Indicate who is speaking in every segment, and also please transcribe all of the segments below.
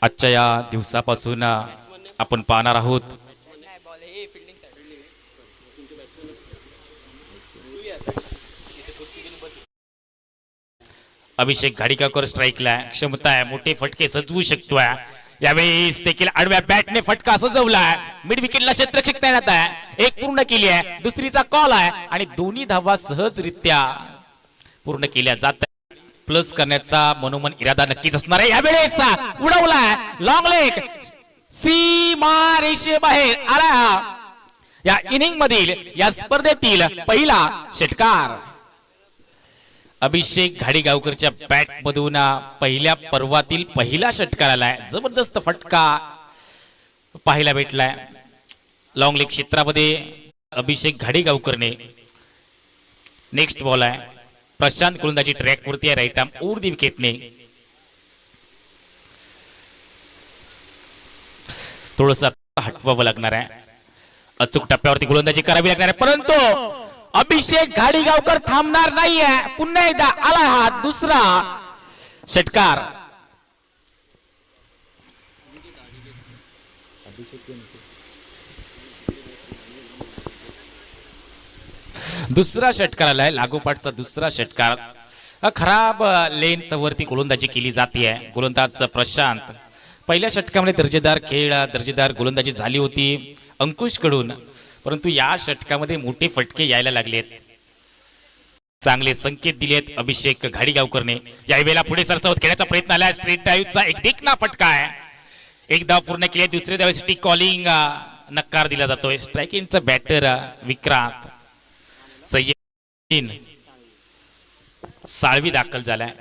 Speaker 1: आजच्या या दिवसापासून आपण पाहणार आहोत अभिषेक घाडिकाकर स्ट्राईकला क्षमता आहे, मोठे फटके सजवू शकतोय। यावेळेस देखील आडव्या बॅटने फटका सजवलाय, मिड विकेटला क्षेत्ररक्षक तैनात आहे, एक पूर्ण केली आहे, दुसरीचा कॉल आहे आणि दोन्ही धावा सहजरित्या पूर्ण केल्या जात आहेत। प्लस करण्याचा मनोमन इरादा नक्कीच असणार आहे। यावेळेस उडवलाय लॉंग लेग, सीमा रेषेबाहेर आला। या इनिंग मधील या स्पर्धेतील पहिला षटकार अभिषेक घाडिगावकरच्या बॅट मधून पहिल्या पर्वातील पहिला षटकार आलाय। जबरदस्त फटका पाहायला भेटलाय लॉंग लेग क्षेत्रामध्ये अभिषेक घाडिगावकरने। नेक्स्ट बॉल आहे, प्रशांत गोलंदाजी ट्रॅक वरती आहे, राईट आर्म ओव्हर द विकेटने। थोडंसं हटवावं लागणार आहे, अचूक टप्प्यावरती गोलंदाजी करावी लागणार आहे, परंतु अभिषेक घाडिगावकर थांबणार नाहीये। पुन्हा एकदा आला हा दुसरा षटकार। दुसरा षटकार आलाय, लागोपाठचा दुसरा षटकार। खराब लेंथ वरती गोलंदाजी केली जाते। गोलंदाज प्रशांत, पहिल्या षटकामध्ये दर्जेदार खेळ, दर्जेदार गोलंदाजी झाली होती अंकुश कडून, परंतु या षटकामध्ये मोठे फटके यायला लागलेत। चांगले संकेत दिलेत अभिषेक घाडिगावकरने। यावेळेला पुढे सरसावत खेळण्याचा प्रयत्न आला, स्ट्रेट ड्राईव्हचा एक देखना फटका आहे, एक धाव पूर्ण केली, दुसऱ्या धावेसाठी कॉलिंग नकार दिला जातोय। स्ट्रायकिंगचा बॅटर विक्रांत सय्यद साळवी दाखल झालाय।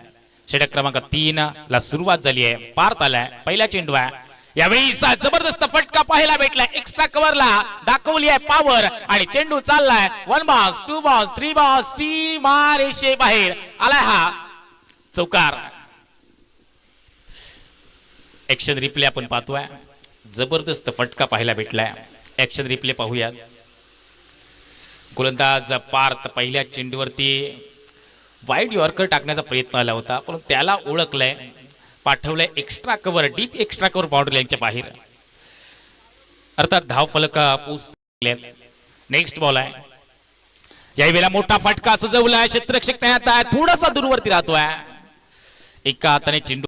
Speaker 1: षटक क्रमांक 3 ला सुरुवात झाली आहे, पार्थ आलाय, पहिला चेंडू आहे। यावेळी जबरदस्त फटका पाहायला भेटलाय, एक्स्ट्रा कव्हरला दाखवली आहे पॉवर आणि चेंडू चाललाय 1 बॉल्स 2 बॉल्स 3 बॉल्स, सीमा रेषे बाहेर आलाय हा चौकार। ऍक्शन रिप्ले आपण पाहतोय, जबरदस्त फटका पाहायला भेटलाय। ऍक्शन रिप्ले पाहूया। गोलंदाज पार्थ पहिल्या चेंडूवरती वाईड यॉर्कर टाकण्याचा प्रयत्न आला होता, परंतु त्याला ओळखलंय, पाठवलंय extra cover, deep extra cover boundary लाईनच्या बाहेर, अर्थात धाव फलक पोहोचले। नेक्स्ट बॉल आहे, यावेळेला मोठा फटका सजवलाय, क्षेत्ररक्षक तैनात आहे, थोडासा दूरवरती राहतोय, एका हाताने चेंडू